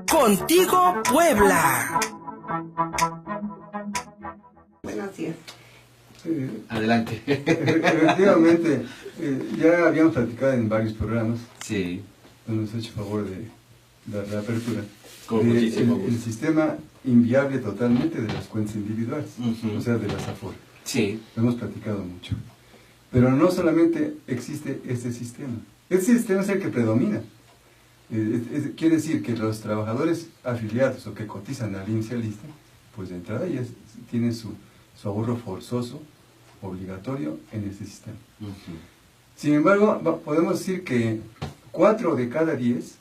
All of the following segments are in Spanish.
Contigo Puebla. Buenos días. Adelante. Efectivamente, ya habíamos platicado en varios programas, Sí. nos ha hecho favor de dar la apertura. Con muchísimo gusto. El sistema inviable totalmente de las cuentas individuales, Ujú. o sea, de las Afore. Sí. Lo hemos platicado mucho. Pero no solamente existe este sistema. Este sistema es el que predomina. Quiere decir que los trabajadores afiliados o que cotizan al inicialista, pues de entrada ya tienen su ahorro forzoso, obligatorio en este sistema. Ujú. Sin embargo, podemos decir que 4 de cada 10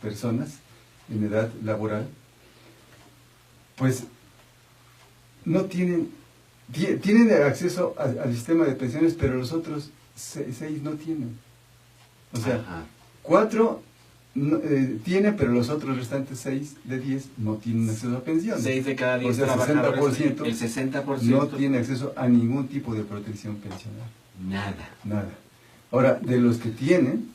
personas en edad laboral, pues no tienen acceso al sistema de pensiones, pero los otros 6 no tienen. O sea, Ajá. 4 tienen, pero los otros restantes 6 de 10 no tienen acceso a pensiones. 6 de cada 10 o sea, trabajadores, 60%, el 60% no tiene acceso a ningún tipo de protección pensional. Nada. Nada. Ahora, de los que tienen,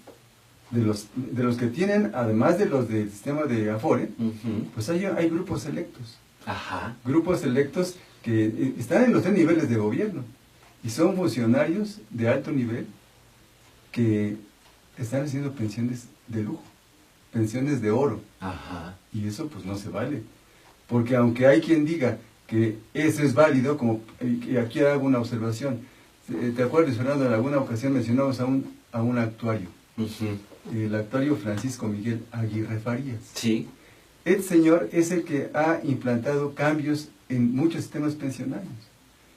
además de los del sistema de Afore, Ujú. pues hay grupos selectos. Ajá. Grupos selectos que están en los 3 niveles de gobierno y son funcionarios de alto nivel que están haciendo pensiones de lujo, pensiones de oro. Ajá. Y eso pues no se vale. Porque aunque hay quien diga que eso es válido, como y aquí hago una observación. ¿Te acuerdas, Fernando? En alguna ocasión mencionamos a un actuario, Ujú. el actuario Francisco Miguel Aguirre Farías. Sí. Este señor es el que ha implantado cambios en muchos sistemas pensionarios,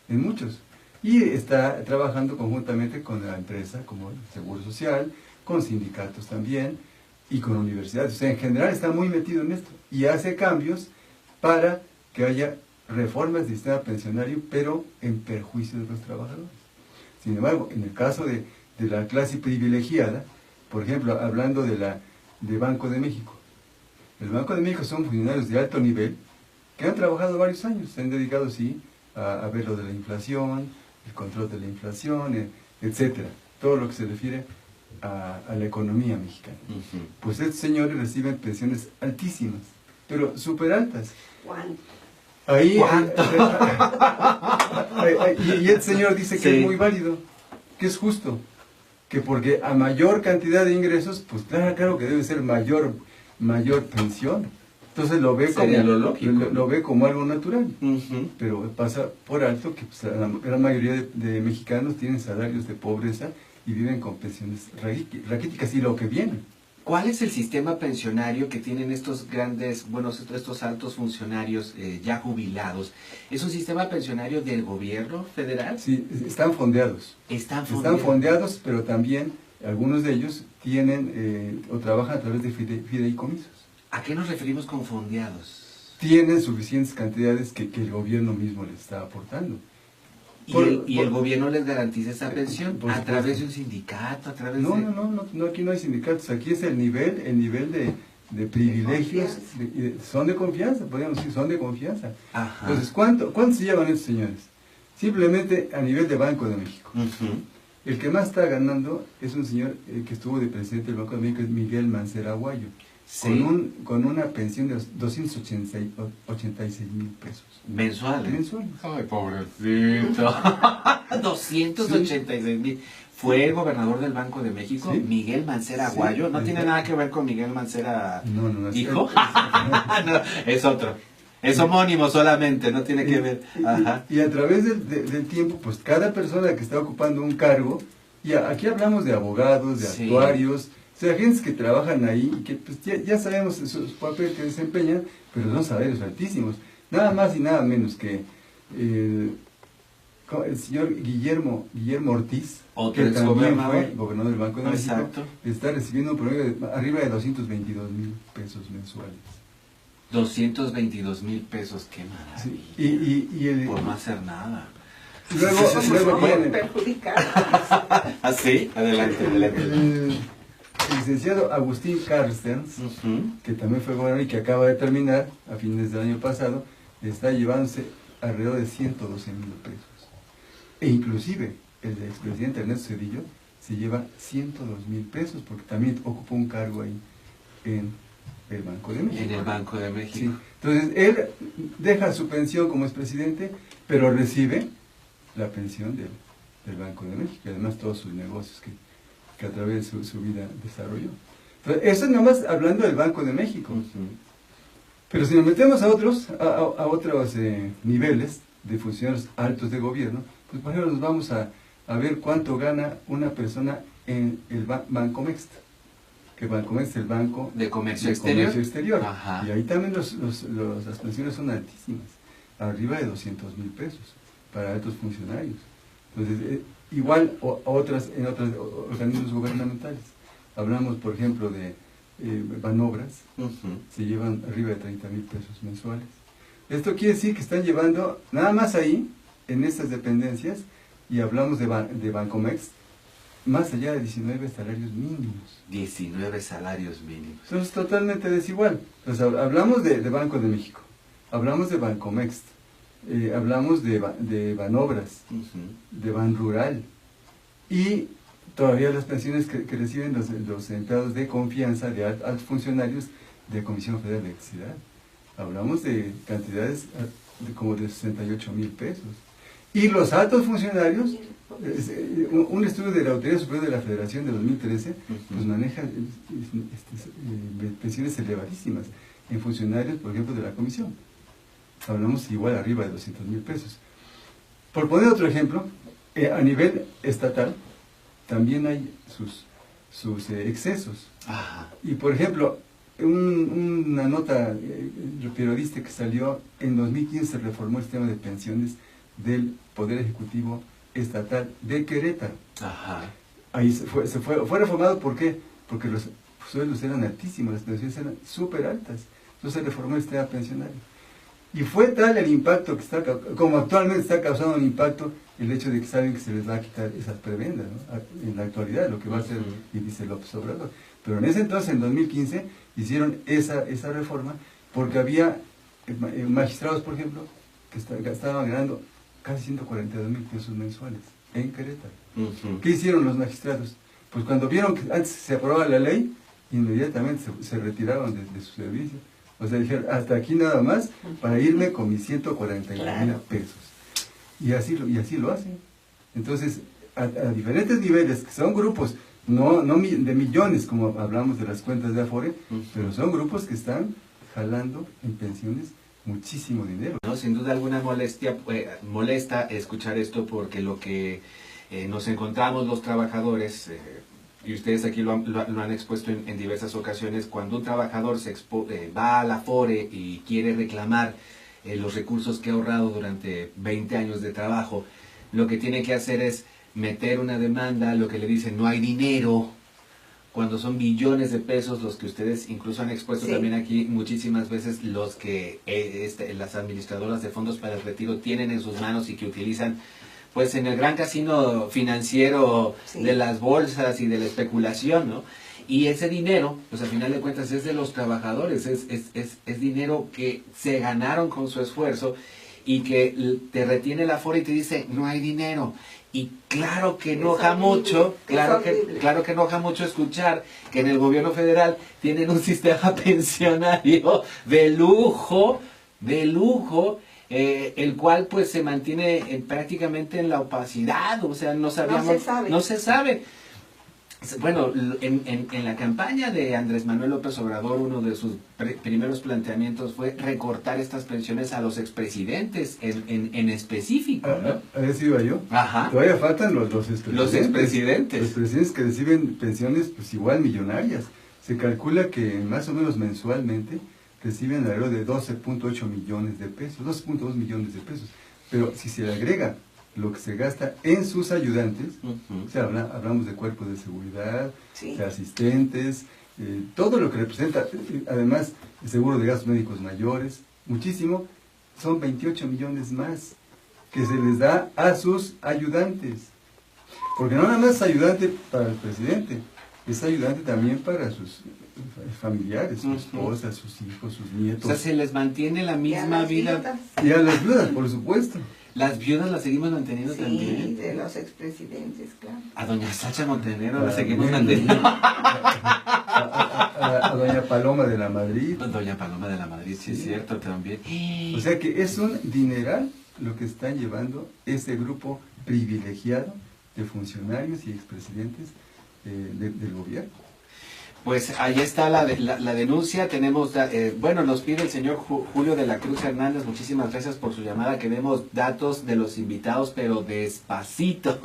en muchos. Y está trabajando conjuntamente con la empresa, como el Seguro Social, con sindicatos también, y con universidades. O sea, en general está muy metido en esto. Y hace cambios para que haya reformas del sistema pensionario, pero en perjuicio de los trabajadores. Sin embargo, en el caso de la clase privilegiada, por ejemplo, hablando de Banco de México. El Banco de México son funcionarios de alto nivel que han trabajado varios años, se han dedicado, sí, a ver lo de la inflación, el control de la inflación, etcétera, todo lo que se refiere a la economía mexicana. Ujú. Pues estos señores reciben pensiones altísimas, pero súper altas. ¿Cuánto? Ahí, ¿Cuánto? y el señor dice que Sí. es muy válido, que es justo, que porque a mayor cantidad de ingresos, pues claro que debe ser mayor pensión. Entonces lo ve Sería como lo lógico. lo ve como algo natural. Ujú. Pero pasa por alto que pues, la gran mayoría de mexicanos tienen salarios de pobreza y viven con pensiones raquíticas y lo que viene. ¿Cuál es el sistema pensionario que tienen estos grandes, estos altos funcionarios ya jubilados? ¿Es un sistema pensionario del gobierno federal? Sí, están fondeados. Están fondeados, pero también algunos de ellos tienen o trabajan a través de fideicomisos. ¿A qué nos referimos con fondeados? Tienen suficientes cantidades que el gobierno mismo les está aportando. ¿Y el gobierno les garantiza esa pensión? Por ¿A supuesto. través de un sindicato? ¿A través No, de...? aquí no hay sindicatos, aquí es el nivel de privilegios, son de confianza, podríamos decir, son de confianza. Ajá. Entonces, ¿cuánto se llevan estos señores? Simplemente a nivel de Banco de México. Ujú. El que más está ganando es un señor que estuvo de presidente del Banco de México, es Miguel Mancera Aguayo, Sí. con una pensión de 286,000 pesos. ¿Mensuales? Mensuales. Ay, pobrecito. 286,000. Fue el gobernador del Banco de México, Sí. Miguel Mancera Sí, Aguayo. No tiene exacto. nada que ver con Miguel Mancera, No, hijo. No, es otro. Es homónimo solamente, no tiene que ver. Ajá. Y a través del tiempo, pues cada persona que está ocupando un cargo, y aquí hablamos de abogados, de Sí. actuarios, o sea, gentes que trabajan ahí y que pues, ya sabemos su papel que desempeñan, pero son salarios altísimos. Nada más y nada menos que el señor Guillermo Ortiz, Otro que también exgobernador. fue gobernador del Banco de México, Exacto. está recibiendo un promedio de arriba de 222,000 pesos mensuales. 222,000 pesos, qué maravilla. Sí. Por no hacer nada. Luego viene Perjudicados. ¿Ah, sí? Adelante. el licenciado Agustín Carstens, Ujú. que también fue gobernador y que acaba de terminar a fines del año pasado, está llevándose alrededor de 112,000 pesos. E inclusive el expresidente Ernesto Zedillo se lleva 102,000 pesos, porque también ocupó un cargo ahí en el Banco de México. En el Banco de México. Sí. Entonces, él deja su pensión como expresidente, pero recibe la pensión del Banco de México, y además todos sus negocios que a través de su vida desarrolló. Entonces, eso es nomás hablando del Banco de México. Pero si nos metemos a otros niveles de funcionarios altos de gobierno, pues por ejemplo nos vamos a ver cuánto gana una persona en el Bancomext, que Bancomext es el Banco de Comercio Exterior. Ajá. Y ahí también las pensiones son altísimas, arriba de 200,000 pesos para altos funcionarios. Entonces, igual en otros organismos gubernamentales. Hablamos, por ejemplo, de Banobras, se llevan arriba de 30,000 pesos mensuales. Esto quiere decir que están llevando, nada más ahí, en estas dependencias, y hablamos de Bancomext, más allá de 19 salarios mínimos. 19 salarios mínimos. Eso es totalmente desigual. Entonces, hablamos de Banco de México, hablamos de Bancomext, hablamos de Banobras, de Banrural, y todavía las pensiones que reciben los empleados de confianza de altos funcionarios de Comisión Federal de Electricidad. Hablamos de cantidades como de 68,000 pesos. Y los altos funcionarios, un estudio de la Autoridad Superior de la Federación de 2013, pues maneja pensiones elevadísimas en funcionarios, por ejemplo, de la Comisión. Hablamos igual arriba de 200,000 pesos. Por poner otro ejemplo, a nivel estatal, también hay sus excesos. Ajá. Y por ejemplo, una nota periodística que salió en 2015, se reformó el sistema de pensiones del Poder Ejecutivo Estatal de Querétaro. Ajá. Ahí fue reformado, ¿por qué? Porque los sueldos eran altísimos, las pensiones eran súper altas. Entonces se reformó el sistema pensionario. Y fue tal el impacto que como actualmente está causando un impacto el hecho de que saben que se les va a quitar esas prebendas, ¿no? En la actualidad, lo que va a hacer, y dice López Obrador. Pero en ese entonces, en 2015, hicieron esa reforma porque había magistrados, por ejemplo, que estaban ganando casi 142,000 pesos mensuales en Querétaro. ¿Qué hicieron los magistrados? Pues cuando vieron que antes se aprobaba la ley, inmediatamente se retiraron de su servicio. O sea, dijeron, hasta aquí nada más para irme con mis 141,000 pesos. Y así lo hacen. Entonces, a diferentes niveles, que son grupos, no de millones, como hablamos de las cuentas de Afore, pero son grupos que están jalando en pensiones muchísimo dinero. No, sin duda alguna molesta escuchar esto, porque lo que nos encontramos los trabajadores, y ustedes aquí lo han expuesto en diversas ocasiones, cuando un trabajador va a la Afore y quiere reclamar los recursos que ha ahorrado durante 20 años de trabajo, lo que tiene que hacer es meter una demanda, lo que le dicen no hay dinero, cuando son billones de pesos los que ustedes incluso han expuesto también aquí muchísimas veces, los que las administradoras de fondos para el retiro tienen en sus manos y que utilizan pues en el gran casino financiero de las bolsas y de la especulación, ¿no? Y ese dinero, pues al final de cuentas es de los trabajadores, es dinero que se ganaron con su esfuerzo y que te retiene la Afore y te dice, no hay dinero. Y claro que enoja mucho, claro que enoja mucho escuchar que en el gobierno federal tienen un sistema pensionario de lujo, el cual pues se mantiene prácticamente en la opacidad, o sea, no se sabe. Bueno, en la campaña de Andrés Manuel López Obrador, uno de sus primeros planteamientos fue recortar estas pensiones a los expresidentes en específico, ¿no? A ver si iba yo. Ajá. Todavía faltan los expresidentes. Los expresidentes. Los presidentes que reciben pensiones pues igual millonarias. Se calcula que más o menos mensualmente reciben alrededor de 12.8 millones de pesos, 2.2 millones de pesos. Pero si se le agrega lo que se gasta en sus ayudantes, o sea, hablamos de cuerpos de seguridad, de asistentes, todo lo que representa, además, el seguro de gastos médicos mayores, muchísimo, son 28 millones más que se les da a sus ayudantes. Porque no nada más es ayudante para el presidente, es ayudante también para sus familiares, sus esposas, sus hijos, sus nietos. O sea, se les mantiene la misma vida. Y a las viudas, por supuesto. ¿Las viudas las seguimos manteniendo también? Sí, de los expresidentes, claro. A doña Sacha Montenegro la seguimos manteniendo. A doña Paloma de la Madrid. Doña Paloma de la Madrid, sí, es cierto también. O sea que es un dineral lo que están llevando ese grupo privilegiado de funcionarios y expresidentes del gobierno. Pues ahí está la denuncia. Tenemos, bueno, nos pide el señor Julio de la Cruz Hernández, muchísimas gracias por su llamada. Queremos datos de los invitados, pero despacito.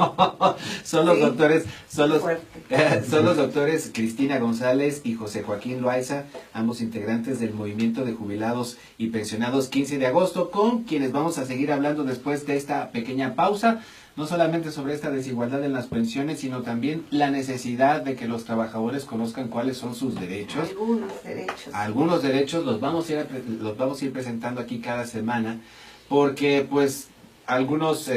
Son los doctores, son los doctores Cristina González y José Joaquín Loaiza, ambos integrantes del Movimiento de Jubilados y Pensionados 15 de agosto, con quienes vamos a seguir hablando después de esta pequeña pausa. No solamente sobre esta desigualdad en las pensiones, sino también la necesidad de que los trabajadores conozcan cuáles son sus derechos. Algunos derechos. Algunos derechos los vamos a ir presentando aquí cada semana, porque pues algunos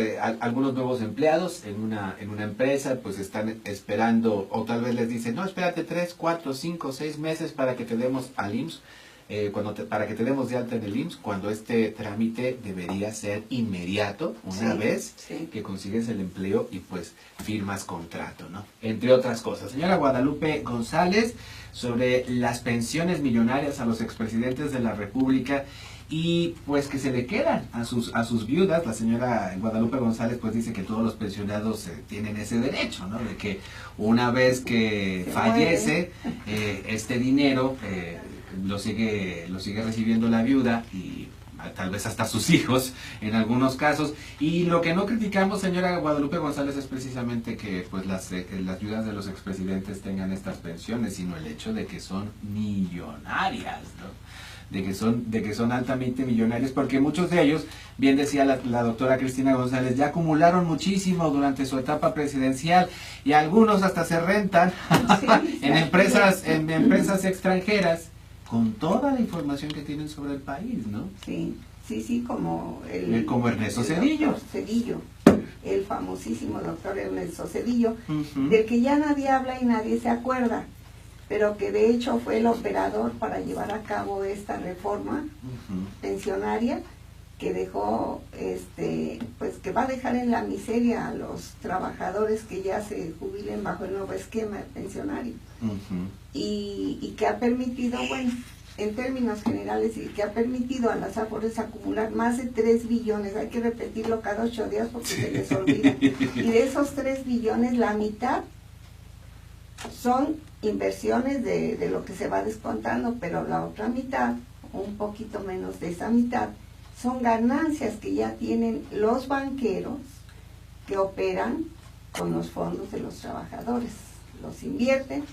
nuevos empleados en una empresa pues están esperando, o tal vez les dicen, no, espérate 3, 4, 5, 6 meses para que te demos al IMSS. Para que te demos de alta en el IMSS, cuando este trámite debería ser inmediato, una vez que consigues el empleo y pues firmas contrato, ¿no? Entre otras cosas. Señora Guadalupe González, sobre las pensiones millonarias a los expresidentes de la República y pues que se le quedan a sus viudas. La señora Guadalupe González pues dice que todos los pensionados tienen ese derecho, ¿no? De que una vez que fallece, este dinero lo sigue recibiendo la viuda y tal vez hasta sus hijos en algunos casos. Y lo que no criticamos, señora Guadalupe González, es precisamente que pues las viudas de los expresidentes tengan estas pensiones, sino el hecho de que son millonarias, ¿no? De que son altamente millonarios, porque muchos de ellos, bien decía la doctora Cristina González, ya acumularon muchísimo durante su etapa presidencial y algunos hasta se rentan en empresas extranjeras con toda la información que tienen sobre el país, ¿no? Sí, como como Ernesto Zedillo. El famosísimo doctor Ernesto Zedillo, del que ya nadie habla y nadie se acuerda, pero que de hecho fue el operador para llevar a cabo esta reforma pensionaria que dejó, pues que va a dejar en la miseria a los trabajadores que ya se jubilen bajo el nuevo esquema pensionario. Y que ha permitido, bueno, en términos generales, y que ha permitido a las AFORES acumular más de 3 billones, hay que repetirlo cada 8 días porque se les olvida, y de esos 3 billones la mitad son inversiones de lo que se va descontando, pero la otra mitad, un poquito menos de esa mitad, son ganancias que ya tienen los banqueros que operan con los fondos de los trabajadores. Los invierten,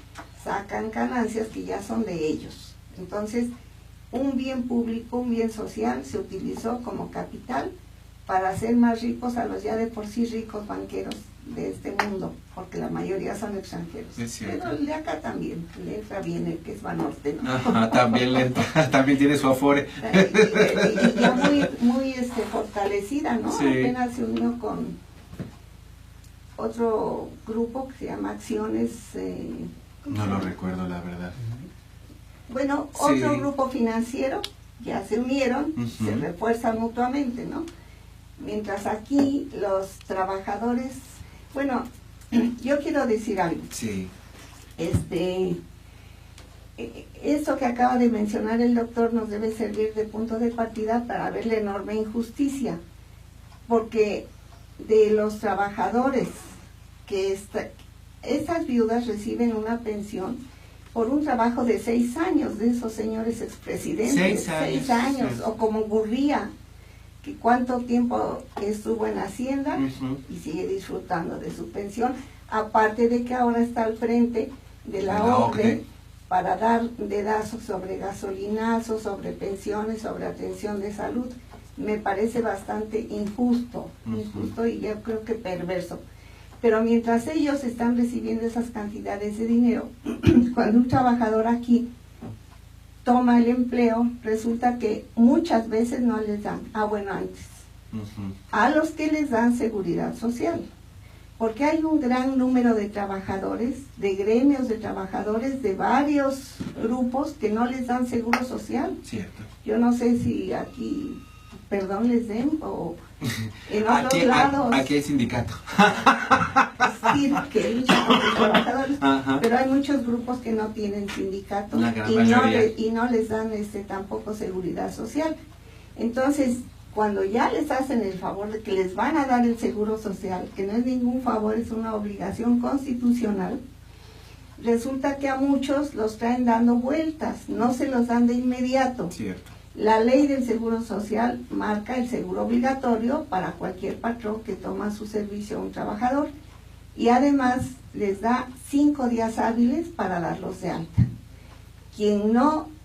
sacan ganancias que ya son de ellos. Entonces, un bien público, un bien social, se utilizó como capital para hacer más ricos a los ya de por sí ricos banqueros de este mundo, porque la mayoría son extranjeros. Pero el de acá también le entra bien el que es Banorte, ¿no? Ajá, también tiene su afore. Y ya muy fortalecida, ¿no? Sí. Apenas se unió con otro grupo que se llama Acciones. No lo recuerdo, la verdad. Bueno, otro grupo financiero, ya se unieron, se refuerzan mutuamente, ¿no? Mientras aquí los trabajadores, bueno, yo quiero decir algo. Sí. Esto que acaba de mencionar el doctor nos debe servir de punto de partida para ver la enorme injusticia, porque de los trabajadores que estas viudas reciben una pensión por un trabajo de 6 años de esos señores expresidentes. 6 años, o como Gurría, que cuánto tiempo estuvo en Hacienda y sigue disfrutando de su pensión, aparte de que ahora está al frente de la OCDE para dar dedazos sobre gasolinazos, sobre pensiones, sobre atención de salud. Me parece bastante injusto y yo creo que perverso. Pero mientras ellos están recibiendo esas cantidades de dinero, cuando un trabajador aquí toma el empleo, resulta que muchas veces no les dan, antes, a los que les dan seguridad social, porque hay un gran número de trabajadores, de gremios de trabajadores, de varios grupos que no les dan seguro social. Cierto. Yo no sé si aquí, les den, o En otros lados. Aquí hay sindicato. Sí, que luchan por los trabajadores, Ajá. pero hay muchos grupos que no tienen sindicatos La gran y mayoría. no les dan tampoco seguridad social. Entonces, cuando ya les hacen el favor de que les van a dar el seguro social, que no es ningún favor, es una obligación constitucional, resulta que a muchos los traen dando vueltas, no se los dan de inmediato. Cierto. La ley del seguro social marca el seguro obligatorio para cualquier patrón que toma su servicio a un trabajador y además les da 5 días hábiles para darlos de alta.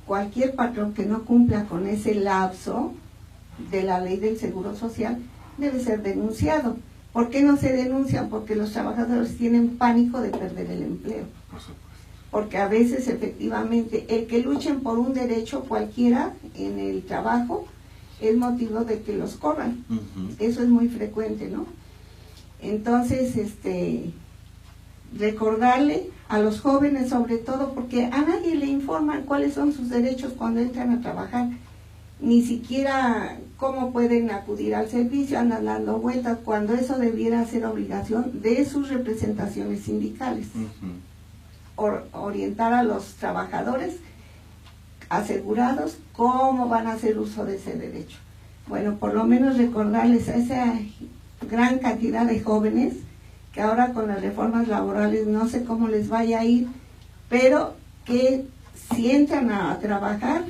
Cualquier patrón que no cumpla con ese lapso de la ley del seguro social debe ser denunciado. ¿Por qué no se denuncian? Porque los trabajadores tienen pánico de perder el empleo. Por supuesto. Porque a veces efectivamente el que luchen por un derecho cualquiera en el trabajo es motivo de que los corran. Uh-huh. Eso es muy frecuente, ¿no? Entonces, recordarle a los jóvenes sobre todo, porque a nadie le informan cuáles son sus derechos cuando entran a trabajar, ni siquiera cómo pueden acudir al servicio, andan dando vueltas, cuando eso debiera ser obligación de sus representaciones sindicales. Uh-huh. Orientar a los trabajadores asegurados cómo van a hacer uso de ese derecho. Bueno, por lo menos recordarles a esa gran cantidad de jóvenes que ahora con las reformas laborales no sé cómo les vaya a ir, pero que si entran a trabajar,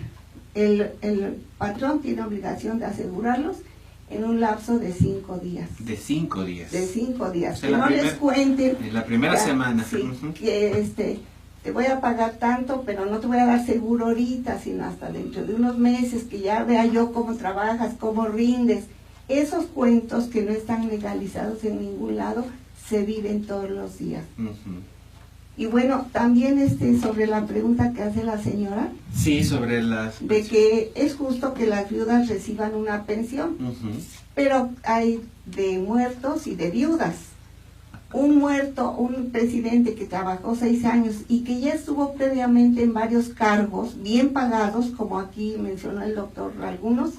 el patrón tiene obligación de asegurarlos en un lapso de 5 días. De 5 días. De 5 días. O sea, que no les cuenten. En la primera semana. Sí, Uh-huh. que te voy a pagar tanto, pero no te voy a dar seguro ahorita, sino hasta dentro de unos meses, que ya vea yo cómo trabajas, cómo rindes. Esos cuentos que no están legalizados en ningún lado se viven todos los días. Uh-huh. Y bueno, también sobre la pregunta que hace la señora, Sí, sobre las... de que es justo que las viudas reciban una pensión, Uh-huh. pero hay de muertos y de viudas. Un muerto, un presidente que trabajó 6 años y que ya estuvo previamente en varios cargos bien pagados, como aquí mencionó el doctor algunos,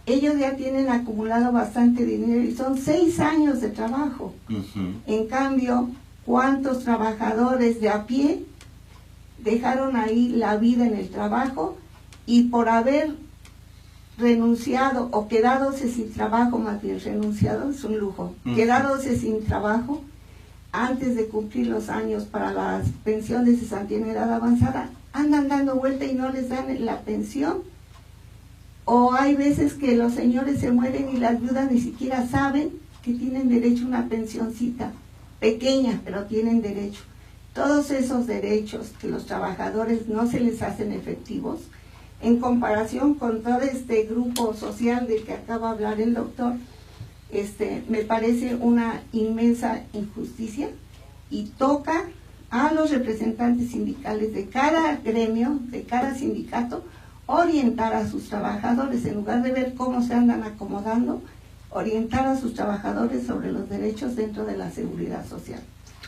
ellos ya tienen acumulado bastante dinero y son 6 años de trabajo. Uh-huh. En cambio, ¿cuántos trabajadores de a pie dejaron ahí la vida en el trabajo y por haber renunciado o quedadose sin trabajo, más bien renunciado es un lujo, quedadose sin trabajo antes de cumplir los años para las pensiones de cesantía en edad avanzada, andan dando vuelta y no les dan la pensión? O hay veces que los señores se mueren y las viudas ni siquiera saben que tienen derecho a una pensioncita pequeña, pero tienen derecho. Todos esos derechos que los trabajadores no se les hacen efectivos, en comparación con todo este grupo social del que acaba de hablar el doctor, me parece una inmensa injusticia y toca a los representantes sindicales de cada gremio, de cada sindicato, orientar a sus trabajadores, en lugar de ver cómo se andan acomodando, orientar a sus trabajadores sobre los derechos dentro de la seguridad social,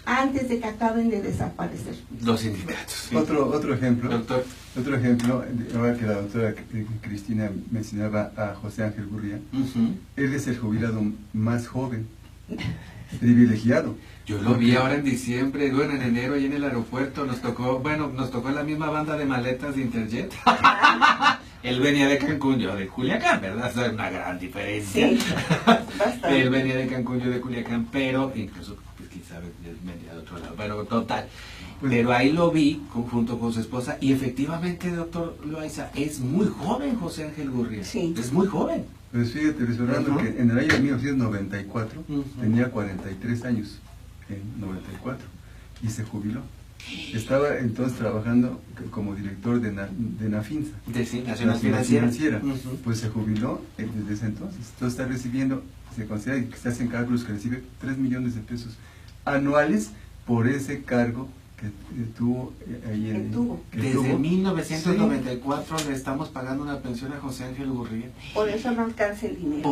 antes de que acaben de desaparecer. Los sindicatos. Sí. Otro ejemplo. Doctor. Otro ejemplo, ahora que la doctora Cristina mencionaba a José Ángel Gurría, Uh-huh. él es el jubilado más joven, privilegiado. Yo lo vi ahora en diciembre, bueno, en enero, ahí en el aeropuerto, nos tocó en la misma banda de maletas de Interjet. Él venía de Cancún, yo de Culiacán, ¿verdad? Es una gran diferencia. Sí, bastante. Él venía de Cancún, yo de Culiacán, pero incluso, pues quién sabe, venía de otro lado, bueno, total. Pues, Pero ahí lo vi junto con su esposa y efectivamente, doctor Loaiza, es muy joven José Ángel Gurría. Sí. Es muy joven. pues fíjate, Luis Fernando, Ajá. que en el año 1994 Ujú. tenía 43 años, en 94, y se jubiló. Estaba entonces trabajando como director de Nafinsa, Sí, Nacional Financiera. Ujú. Pues se jubiló desde ese entonces. Entonces está recibiendo, se considera que se hacen cálculos que recibe 3 millones de pesos anuales por ese cargo que tuvo ahí en... que Desde tuvo. 1994 le estamos pagando una pensión a José Ángel Gurría Por eso no alcanza el dinero.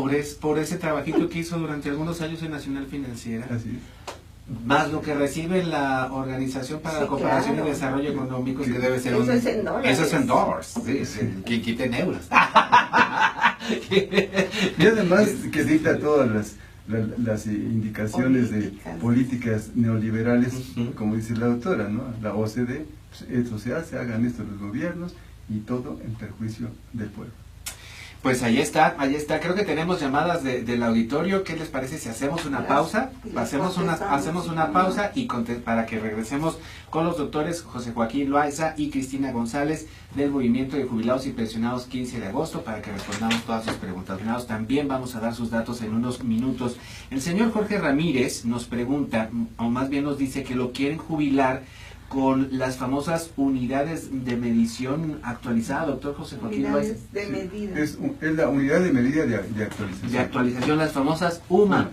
por ese trabajito que hizo durante algunos años en Nacional Financiera, Así es. más lo que recibe la Organización para la Sí, Cooperación claro. y Desarrollo Económico, que debe ser Eso es en dólares. Eso es en dólares, sí, quien quite en euros. Y además que dicta todas las indicaciones de políticas neoliberales, como dice la doctora, ¿no? La OCDE, pues, esto se hace, hagan esto los gobiernos, y todo en perjuicio del pueblo. Pues ahí está, creo que tenemos llamadas del auditorio. ¿Qué les parece si hacemos una pausa? Hacemos una pausa y para que regresemos con los doctores José Joaquín Loaiza y Cristina González del Movimiento de Jubilados y Pensionados 15 de agosto para que respondamos todas sus preguntas. También vamos a dar sus datos en unos minutos. El señor Jorge Ramírez nos pregunta, o más bien nos dice que lo quieren jubilar con las famosas unidades de medición actualizada, doctor José Joaquín Loaiza. Unidades de medida. Es la unidad de medida de actualización. De actualización, las famosas UMAS,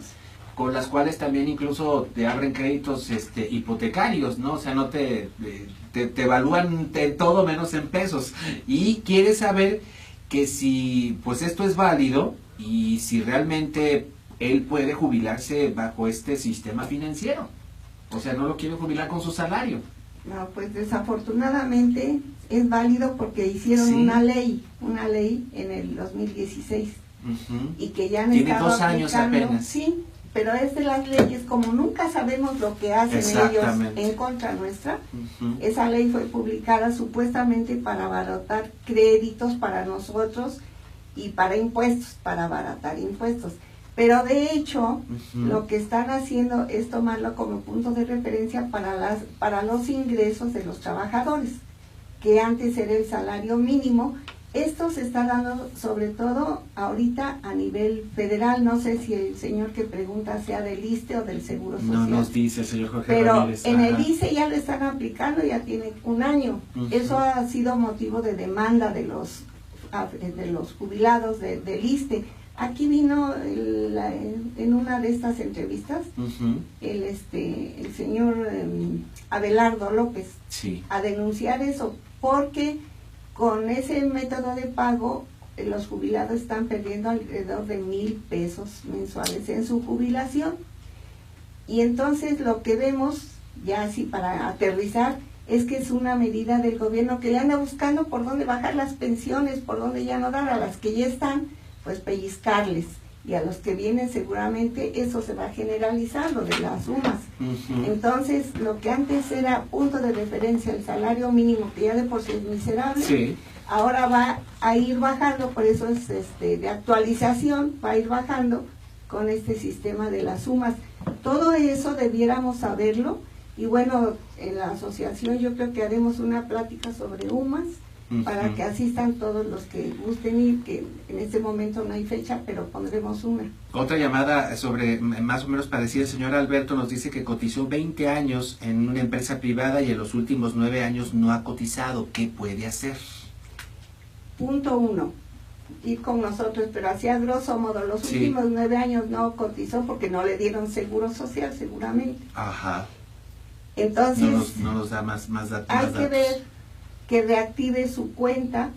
con las cuales también incluso te abren créditos hipotecarios, ¿no? O sea, no te evalúan todo menos en pesos. Y quiere saber que si pues esto es válido y si realmente él puede jubilarse bajo este sistema financiero. O sea, no lo quiere jubilar con su salario. No, pues desafortunadamente es válido porque hicieron una ley en el 2016 y que ya han Tiene estado 2 años aplicando, apenas. sí, pero es de las leyes, como nunca sabemos lo que hacen ellos en contra nuestra, esa ley fue publicada supuestamente para abaratar créditos para nosotros y para impuestos, para abaratar impuestos. Pero de hecho, lo que están haciendo es tomarlo como punto de referencia para los ingresos de los trabajadores, que antes era el salario mínimo. Esto se está dando sobre todo ahorita a nivel federal. No sé si el señor que pregunta sea del ISSSTE o del Seguro Social. No nos dice el señor Jorge Pero Ramírez. En el ISSSTE ya lo están aplicando, ya tiene 1 año. Eso ha sido motivo de demanda de los jubilados del ISSSTE. Aquí vino en una de estas entrevistas el señor Abelardo López a denunciar eso, porque con ese método de pago los jubilados están perdiendo alrededor de 1,000 pesos mensuales en su jubilación. Y entonces lo que vemos, ya así para aterrizar, es que es una medida del gobierno que le anda buscando por dónde bajar las pensiones, por dónde ya no dar, a las que ya están, pues pellizcarles, y a los que vienen seguramente eso se va a generalizar, lo de las sumas. Entonces, lo que antes era punto de referencia, el salario mínimo, que ya de por sí es miserable, ahora va a ir bajando, por eso es de actualización, va a ir bajando con este sistema de las sumas. Todo eso debiéramos saberlo, y bueno, en la asociación yo creo que haremos una plática sobre UMAS, para que asistan todos los que gusten ir, que en este momento no hay fecha, pero pondremos una. Otra llamada sobre, más o menos parecida, el señor Alberto nos dice que cotizó 20 años en una empresa privada y en los últimos 9 años no ha cotizado. ¿Qué puede hacer? Punto 1, ir con nosotros, pero así a grosso modo, los últimos 9 años no cotizó porque no le dieron seguro social seguramente. Ajá. Entonces, no nos da más datos. Hay que ver que reactive su cuenta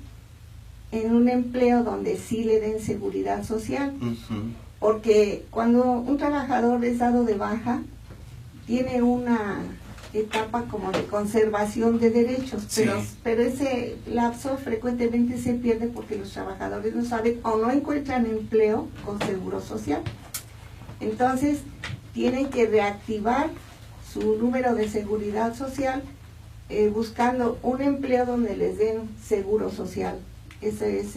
en un empleo donde sí le den seguridad social, porque cuando un trabajador es dado de baja, tiene una etapa como de conservación de derechos, pero ese lapso frecuentemente se pierde porque los trabajadores no saben o no encuentran empleo con seguro social. Entonces, tienen que reactivar su número de seguridad social buscando un empleo donde les den seguro social. Ese es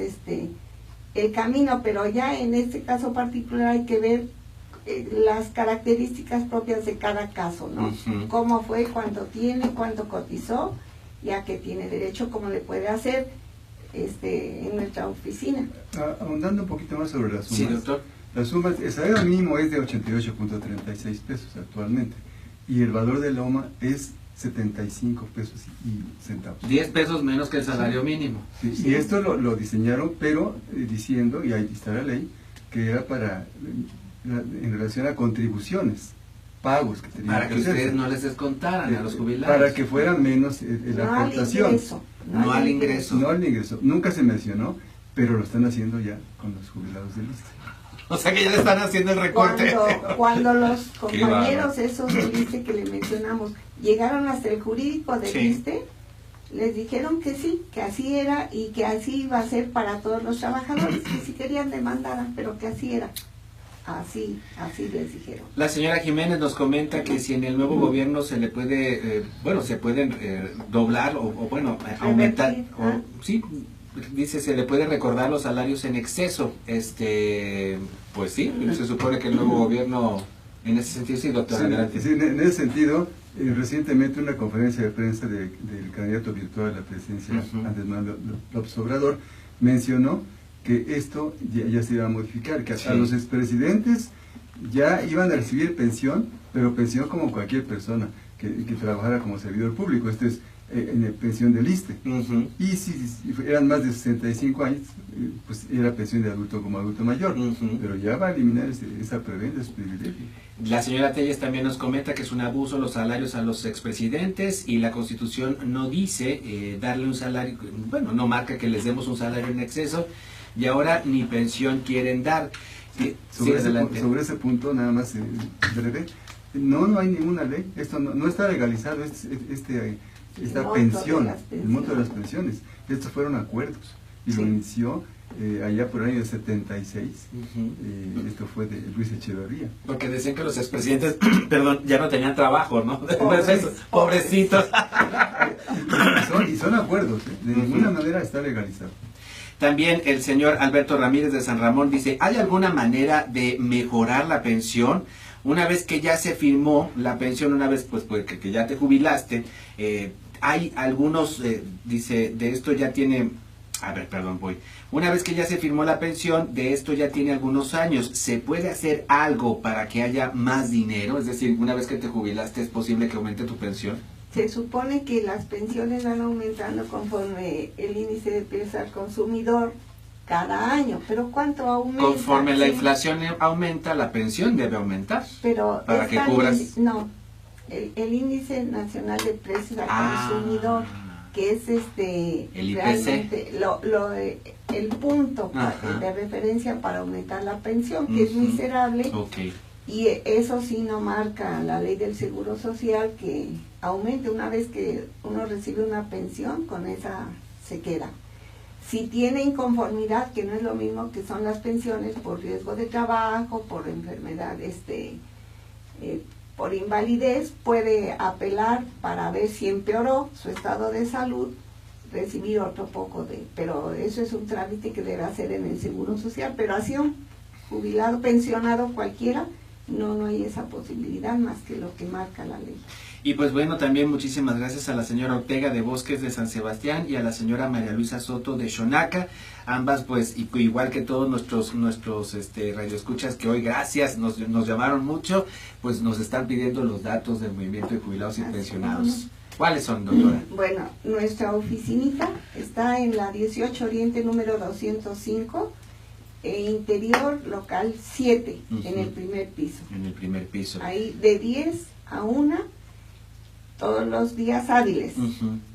el camino, pero ya en este caso particular hay que ver las características propias de cada caso, ¿no? Cómo fue, cuánto tiene, cuánto cotizó, y a qué tiene derecho, cómo le puede hacer en nuestra oficina. Ahondando un poquito más sobre las sumas. Sí, doctor. Las sumas, el salario mínimo es de 88.36 pesos actualmente, y el valor de la UMA es 75 pesos y centavos. 10 pesos menos que el salario mínimo. Y esto lo diseñaron, pero diciendo, y ahí está la ley, que era para en relación a contribuciones, pagos que tenían para que ustedes no les descontaran a los jubilados. Para que fuera menos la aportación. No al ingreso. No al ingreso. Nunca se mencionó, pero lo están haciendo ya con los jubilados del ISSSTE. O sea que ya le están haciendo el recorte. Cuando los compañeros esos del ISSSTE que le mencionamos llegaron hasta el jurídico del ISSSTE, Les dijeron que sí, que así era y que así iba a ser para todos los trabajadores, que si querían demandaran, pero que así era. Así les dijeron. La señora Jiménez nos comenta que si en el nuevo gobierno se le puede, se pueden doblar o aumentar, sí, dice se le puede recordar los salarios en exceso. Pues sí, se supone que el nuevo gobierno, en ese sentido, sí, doctora, adelante. Sí, en ese sentido, recientemente una conferencia de prensa del candidato virtual a la presidencia, Andrés Manuel López Obrador, mencionó que esto ya se iba a modificar, que a los expresidentes ya iban a recibir pensión, pero pensión como cualquier persona que trabajara como servidor público. Esto es en pensión del ISSSTE. Y si eran más de 65 años, pues era pensión de adulto como adulto mayor. Pero ya va a eliminar esa prebenda, ese privilegio. La señora Telles también nos comenta que es un abuso los salarios a los expresidentes y la Constitución no dice darle un salario, no marca que les demos un salario en exceso y ahora ni pensión quieren dar. Sobre ese punto, nada más breve, no hay ninguna ley, esto no está legalizado, esta pensión, el monto de las pensiones. Estos fueron acuerdos y lo inició allá por el año 76. Esto fue de Luis Echeverría. Porque decían que los expresidentes, ya no tenían trabajo, ¿no? Pobrecitos. Y son acuerdos, de ninguna manera está legalizado. También el señor Alberto Ramírez de San Ramón dice, ¿hay alguna manera de mejorar la pensión? Una vez que ya se firmó la pensión, una vez pues que ya te jubilaste, hay algunos, dice, de esto ya tiene, una vez que ya se firmó la pensión, de esto ya tiene algunos años, ¿se puede hacer algo para que haya más dinero? Es decir, una vez que te jubilaste, ¿es posible que aumente tu pensión? Se supone que las pensiones van aumentando conforme el índice de precios al consumidor cada año, pero ¿cuánto aumenta? Conforme la inflación aumenta, la pensión debe aumentar. Pero para que cubras. El índice nacional de precios al consumidor, que es el IPC, realmente el punto de referencia para aumentar la pensión, que es miserable. Y eso sí no marca la ley del Seguro Social que aumente una vez que uno recibe una pensión, con esa se queda. Si tiene inconformidad, que no es lo mismo que son las pensiones por riesgo de trabajo, por enfermedad, por invalidez, puede apelar para ver si empeoró su estado de salud, recibir otro poco pero eso es un trámite que debe hacer en el Seguro Social, pero así un jubilado, pensionado cualquiera, no hay esa posibilidad más que lo que marca la ley. Y pues bueno, también muchísimas gracias a la señora Ortega de Bosques de San Sebastián y a la señora María Luisa Soto de Xonaca, ambas pues igual que todos nuestros radioescuchas que hoy gracias, nos llamaron mucho, pues nos están pidiendo los datos del movimiento de jubilados y pensionados. ¿Cuáles son, doctora? Bueno, nuestra oficinita está en la 18 Oriente número 205, interior local 7, en el primer piso. En el primer piso. Ahí de 10 a 1 todos los días hábiles.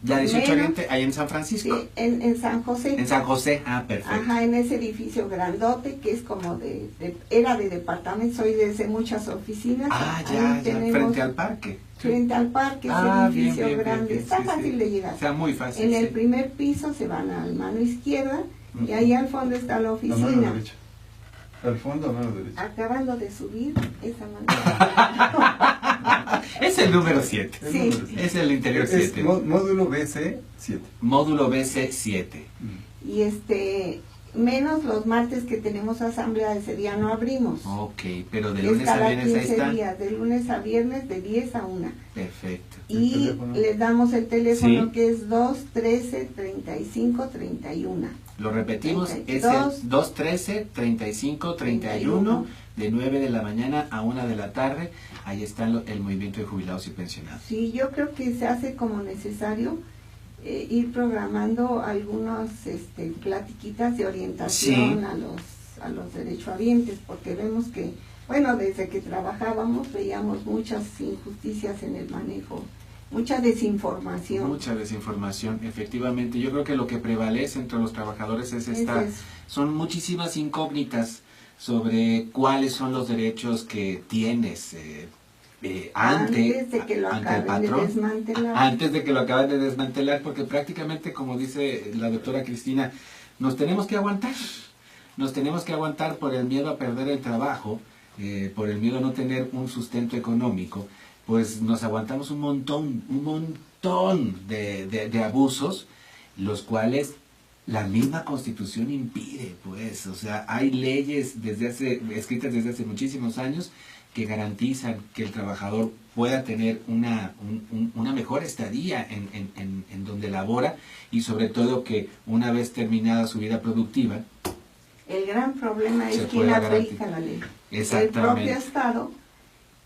La 18 Oriente, ahí en San Francisco. Sí, en San José. En San José, perfecto. Ajá, en ese edificio grandote que es como era de departamento, hoy desde muchas oficinas. Ya, frente al parque. Frente al parque, ese edificio bien, grande. bien, Está fácil de llegar. Está muy fácil. En el primer piso se van a la mano izquierda y ahí al fondo está la oficina. A mano derecha. Al fondo, a mano derecha. Acabando de subir esa manera. Es el número 7. Sí. Es el interior 7. Módulo BC 7. Módulo BC 7. Y menos los martes que tenemos asamblea, ese día no abrimos. Ok, pero de lunes a viernes ahí está. Días, de lunes a viernes de 10 a 1. Perfecto. Y les damos el teléfono que es 213-3531. Lo repetimos, es el 213-3531 de 9 de la mañana a 1 de la tarde. Ahí está el movimiento de jubilados y pensionados. Sí, yo creo que se hace como necesario ir programando algunas platiquitas de orientación a los derechohabientes, porque vemos que, desde que trabajábamos veíamos muchas injusticias en el manejo, mucha desinformación. Mucha desinformación, efectivamente. Yo creo que lo que prevalece entre los trabajadores son muchísimas incógnitas sobre cuáles son los derechos que tienes. antes de que lo ante el acaben de patrón, desmantelar. antes de que lo acaben de desmantelar, porque prácticamente, como dice la doctora Cristina, nos tenemos que aguantar. Nos tenemos que aguantar por el miedo a perder el trabajo, por el miedo a no tener un sustento económico, pues nos aguantamos un montón de abusos, los cuales la misma Constitución impide, pues, o sea, hay leyes escritas desde hace muchísimos años que garantizan que el trabajador pueda tener una mejor estadía en donde labora, y sobre todo que una vez terminada su vida productiva, el gran problema es se quién pueda aplica la ley. Exactamente. El propio Estado,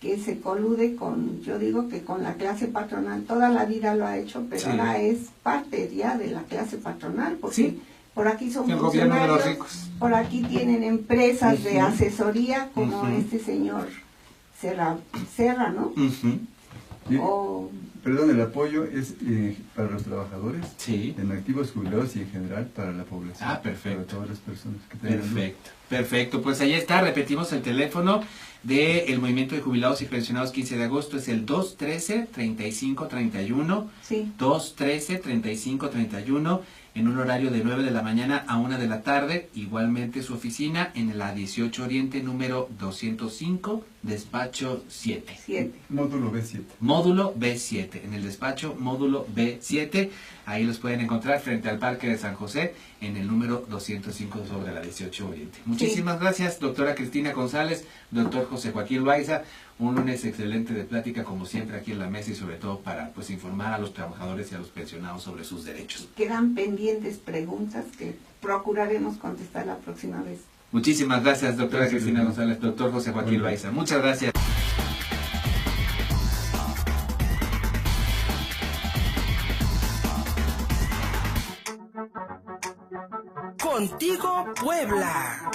que se colude con, yo digo que con la clase patronal, toda la vida lo ha hecho, pero Sí. ahora es parte ya de la clase patronal, porque Sí. por aquí son El gobierno de los funcionarios, ricos. por aquí tienen empresas de Ujú. asesoría, como Ujú. este señor Serra, ¿no? Ujú. Sí. O Perdón, el apoyo es para los trabajadores, Sí. en activos, jubilados y en general para la población. Ah, perfecto. Para todas las personas que tengan dudas. Perfecto, perfecto. Pues ahí está, repetimos el teléfono del Movimiento de Jubilados y Pensionados 15 de agosto, es el 213-3531, sí, 213-3531, en un horario de 9 de la mañana a 1 de la tarde, igualmente su oficina en la 18 Oriente, número 205, despacho 7. 7. Módulo B7. Módulo B7, en el despacho módulo B7, ahí los pueden encontrar frente al Parque de San José, en el número 205 sobre la 18 Oriente. Muchísimas gracias, doctora Cristina González, doctor José Joaquín Loaiza, un lunes excelente de plática como siempre aquí en la mesa, y sobre todo para pues informar a los trabajadores y a los pensionados sobre sus derechos. Quedan pendientes preguntas que procuraremos contestar la próxima vez. Muchísimas gracias, doctora Gracias, Cristina doctor. González, doctor José Joaquín Bueno. Loaiza. Muchas gracias. Contigo Puebla.